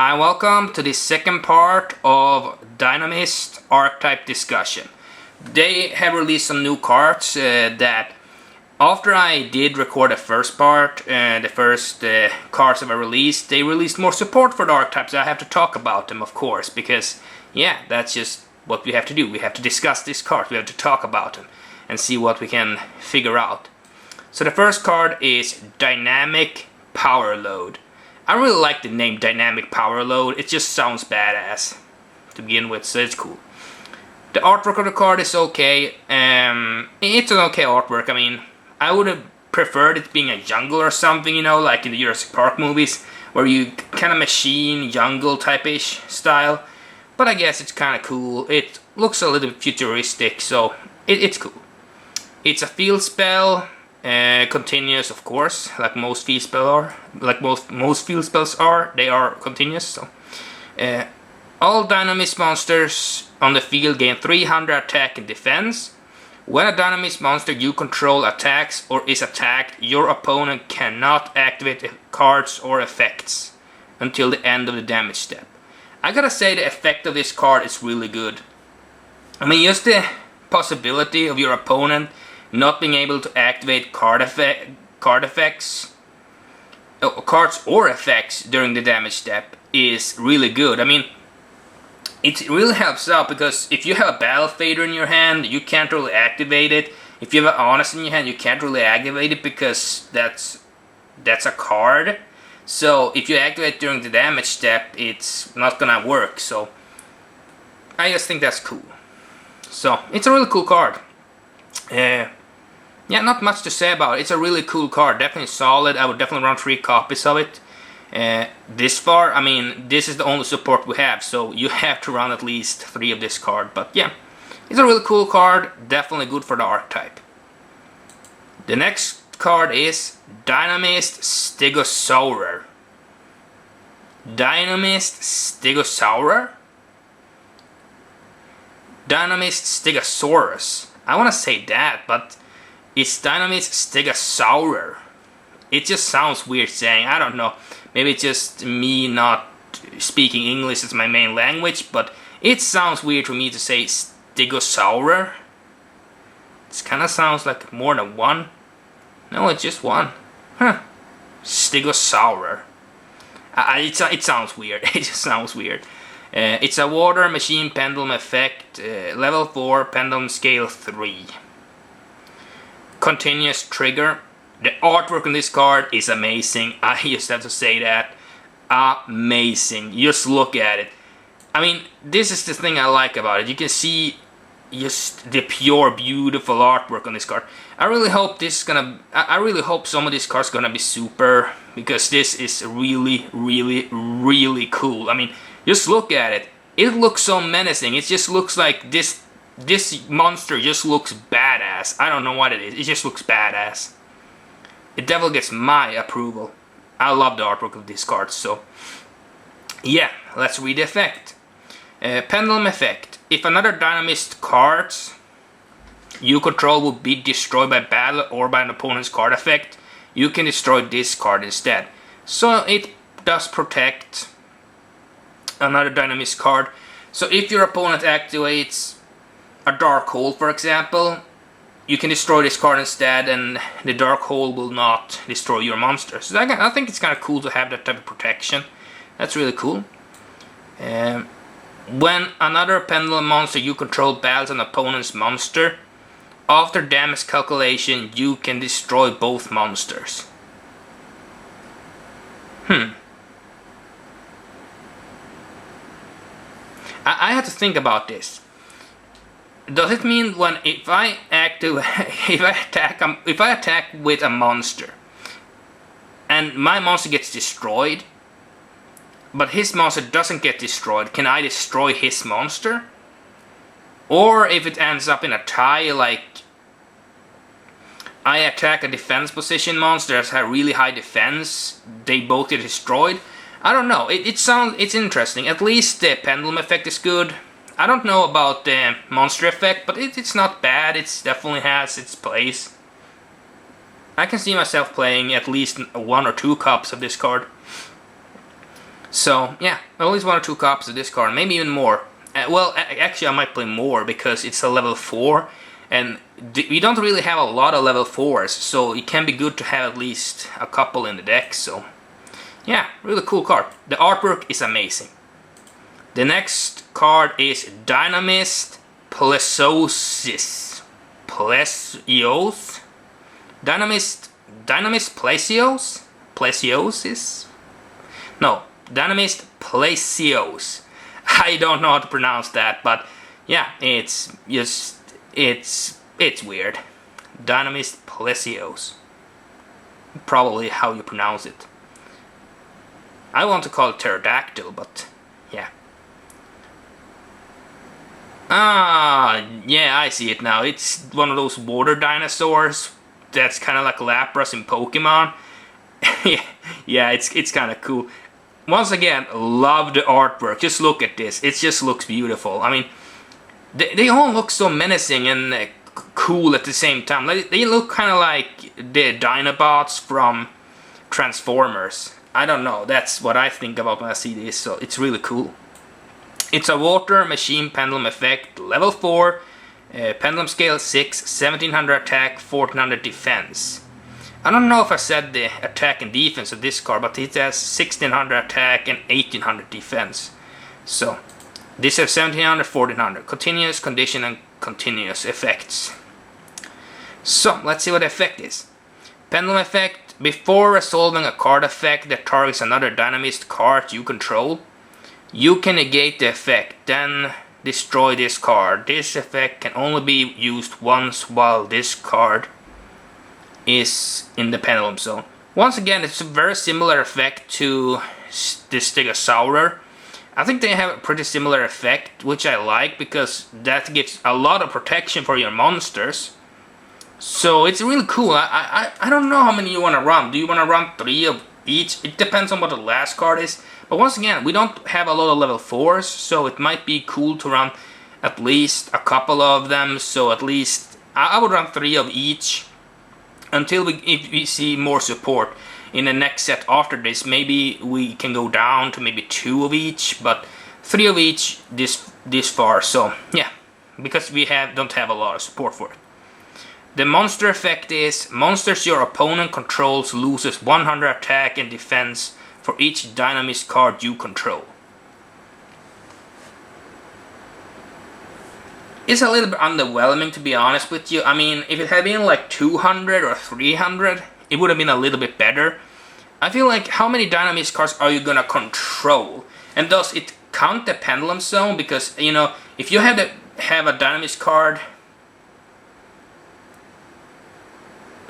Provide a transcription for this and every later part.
Hi, welcome to the second part of Dinomist Archetype discussion. They have released some new cards that after I did record the first part, the first cards that were released, they released more support for the archetypes. I have to talk about them, of course, because yeah, that's just what we have to do. We have to discuss these cards, we have to talk about them and see what we can figure out. So the first card is Dynamic Power Load. I really like the name Dynamic Power Load. It just sounds badass to begin with, so it's cool. The artwork of the card is okay. It's an okay artwork. I mean, I would have preferred it being a jungle or something, you know, like in the Jurassic Park movies, where you kind of machine jungle type-ish style. But I guess it's kind of cool. It looks a little futuristic, so it's cool. It's a field spell. Continuous, of course, like most field spells are. Like most field spells are, they are continuous. So, all Dinomist monsters on the field gain 300 attack and defense. When a Dinomist monster you control attacks or is attacked, your opponent cannot activate cards or effects until the end of the damage step. I gotta say, the effect of this card is really good. I mean, just the possibility of your opponent not being able to activate cards or effects during the damage step is really good. I mean, it really helps out because if you have a Battle Fader in your hand, you can't really activate it. If you have an Honest in your hand, you can't really activate it because that's a card. So if you activate during the damage step, it's not gonna work. So I just think that's cool. So it's a really cool card. Yeah, not much to say about it. It's a really cool card, definitely solid. I would definitely run 3 copies of it. This far, I mean, this is the only support we have, so you have to run at least 3 of this card. But yeah, it's a really cool card, definitely good for the archetype. The next card is Dinomist Stegosaurer. Dinomist Stegosaurer? Dinomist Stegosaurus. I want to say that, but it's Dinomist Stegosaurer. It just sounds weird saying. I don't know. Maybe it's just me not speaking English as my main language, but it sounds weird for me to say Stegosaurer. It kind of sounds like more than one. No, it's just one. Huh. Stegosaurer. It sounds weird. It just sounds weird. It's a water machine pendulum effect, level 4, pendulum scale 3. Continuous trigger. The artwork on this card is amazing. I just have to say that. Amazing. Just look at it. I mean, this is the thing I like about it. You can see just the pure, beautiful artwork on this card. I really hope this is gonna. I really hope some of these cards gonna be super, because this is really, really, really cool. I mean, just look at it. It looks so menacing. It just looks like this monster just looks badass. I don't know what it is. It just looks badass. It definitely gets my approval. I love the artwork of these cards. So yeah, let's read the effect. Pendulum Effect. If another Dinomist cards you control will be destroyed by battle or by an opponent's card effect, you can destroy this card instead. So it does protect another Dinomist card. So if your opponent activates a Dark Hole, for example, you can destroy this card instead, and the Dark Hole will not destroy your monster. So I think it's kind of cool to have that type of protection. That's really cool. When another Pendulum Monster you control battles an opponent's monster, after damage calculation you can destroy both monsters. I had to think about this. Does it mean if I attack with a monster and my monster gets destroyed, but his monster doesn't get destroyed, can I destroy his monster? Or if it ends up in a tie, like I attack a defense position monster that has really high defense, they both get destroyed? I don't know. It's interesting. At least the Pendulum Effect is good. I don't know about the Monster Effect, but it's not bad. It definitely has its place. I can see myself playing at least 1 or 2 copies of this card. So yeah, at least 1 or 2 copies of this card, maybe even more. Well, actually I might play more because it's a level 4, and we don't really have a lot of level 4s, so it can be good to have at least a couple in the deck. So yeah, really cool card. The artwork is amazing. The next card is Dinomist Plesios. Plesios? Dinomist Plesios? Plesiosis? No, Dinomist Plesios. I don't know how to pronounce that, but yeah, it's weird. Dinomist Plesios. Probably how you pronounce it. I want to call it pterodactyl, but yeah. Ah, yeah, I see it now. It's one of those water dinosaurs that's kind of like Lapras in Pokemon. Yeah, it's kind of cool. Once again, love the artwork. Just look at this. It just looks beautiful. I mean, they all look so menacing and cool at the same time. They look kind of like the Dinobots from Transformers. I don't know. That's what I think about when I see this. So it's really cool. It's a water machine pendulum effect, level 4, pendulum scale 6, 1700 attack, 1400 defense. I don't know if I said the attack and defense of this card, but it has 1600 attack and 1800 defense. So this has 1700, 1400. Continuous, condition, and continuous effects. So let's see what the effect is. Pendulum effect. Before resolving a card effect that targets another Dinomist card you control, you can negate the effect, then destroy this card. This effect can only be used once while this card is in the Pendulum Zone. Once again, it's a very similar effect to the Stegosaurer. I think they have a pretty similar effect, which I like because that gives a lot of protection for your monsters. So it's really cool. I don't know how many you want to run. Do you want to run 3 of each? It depends on what the last card is. But once again, we don't have a lot of level 4s, so it might be cool to run at least a couple of them. So at least I would run 3 of each until if we see more support in the next set after this. Maybe we can go down to maybe 2 of each, but 3 of each this far. So yeah, because we don't have a lot of support for it. The monster effect is monsters your opponent controls loses 100 attack and defense for each Dinomist card you control. It's a little bit underwhelming, to be honest with you. I mean, if it had been like 200 or 300, it would have been a little bit better. I feel like, how many Dinomist cards are you gonna control? And does it count the Pendulum Zone? Because, you know, if you have a Dinomist card,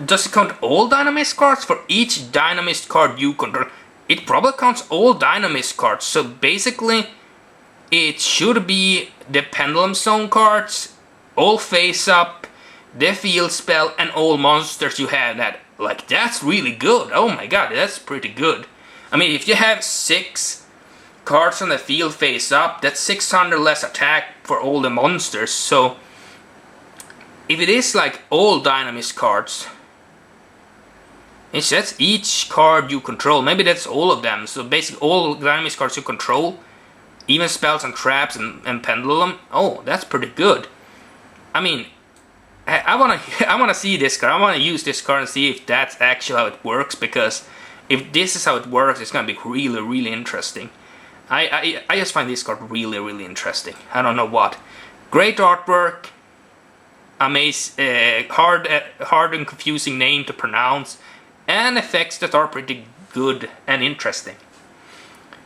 does it count all Dinomist cards for each Dinomist card you control? It probably counts all Dinomist cards, so basically it should be the Pendulum Zone cards, all face up, the field spell, and all monsters you have that. Like, that's really good. Oh my god, that's pretty good. I mean, if you have 6 cards on the field face up, that's 600 less attack for all the monsters. So if it is like all Dinomist cards, that's each card you control. Maybe that's all of them. So basically all Dinomist cards you control, even spells and traps and pendulum. Oh, that's pretty good. I mean, I wanna see this card. I wanna use this card and see if that's actually how it works. Because if this is how it works, it's gonna be really, really interesting. I just find this card really, really interesting. I don't know what. Great artwork. Hard and confusing name to pronounce. And effects that are pretty good and interesting.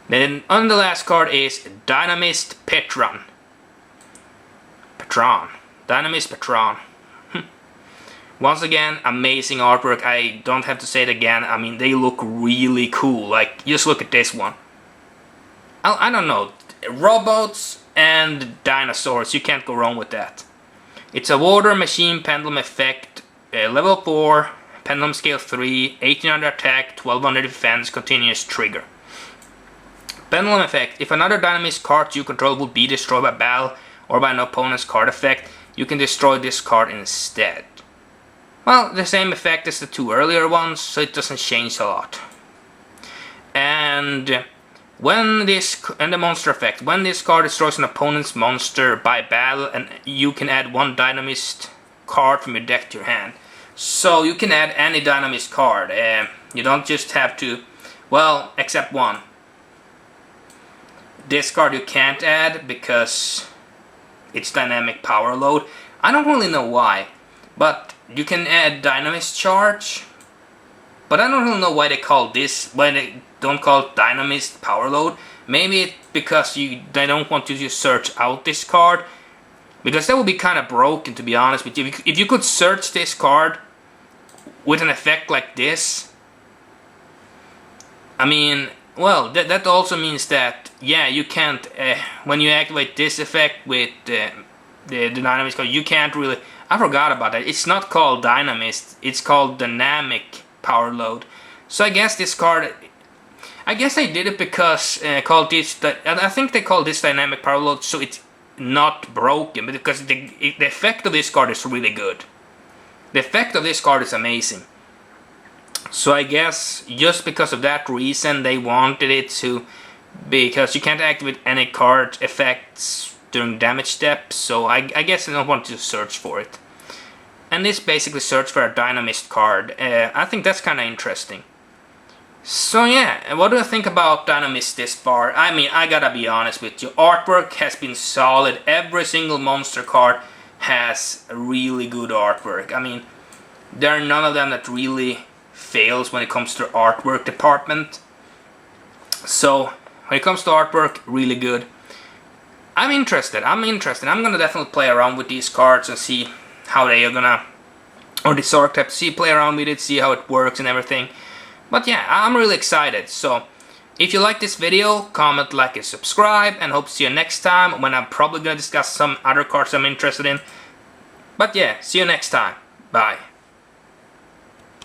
Then on the last card is Dinomist Pteran. Dinomist Pteran. Once again, amazing artwork. I don't have to say it again. I mean, they look really cool. Like, just look at this one. I don't know. Robots and dinosaurs. You can't go wrong with that. It's a water machine pendulum effect. Level 4. Pendulum scale 3, 1800 attack, 1200 defense, continuous trigger. Pendulum effect. If another Dinomist card you control will be destroyed by battle or by an opponent's card effect, you can destroy this card instead. Well, the same effect as the 2 earlier ones, so it doesn't change a lot. And and the monster effect, when this card destroys an opponent's monster by battle, and you can add one Dinomist card from your deck to your hand. So you can add any Dinomist card. You don't just have to, well, except one. This card you can't add because it's dynamic power load. I don't really know why, but you can add Dinomist charge. But I don't really know why they call this, why they don't call it Dinomist power load. Maybe it's because they don't want you to search out this card, because that would be kind of broken, to be honest with you. If you could search this card with an effect like this, I mean, well, that also means that, yeah, you can't, when you activate this effect with the Dinomist card, you can't really, I forgot about that. It's not called Dinomist, it's called Dynamic Power Load. So I guess this card, I guess they did it because called this, I think they call this Dynamic Power Load so it's not broken, because the effect of this card is really good. The effect of this card is amazing. So I guess just because of that reason they wanted it to, because you can't activate any card effects during damage steps, so I guess they don't want to search for it. And this basically search for a Dinomist card. I think that's kind of interesting. So yeah, what do I think about Dinomist this far? I mean, I gotta be honest with you, artwork has been solid. Every single monster card has really good artwork. I mean, there are none of them that really fails when it comes to artwork department. So when it comes to artwork, really good. I'm interested. I'm gonna definitely play around with these cards and see how they are gonna, or this archetype, play around with it, see how it works and everything. But yeah, I'm really excited. So if you like this video, comment, like, and subscribe, and hope to see you next time, when I'm probably gonna discuss some other cards I'm interested in. But yeah, see you next time. Bye.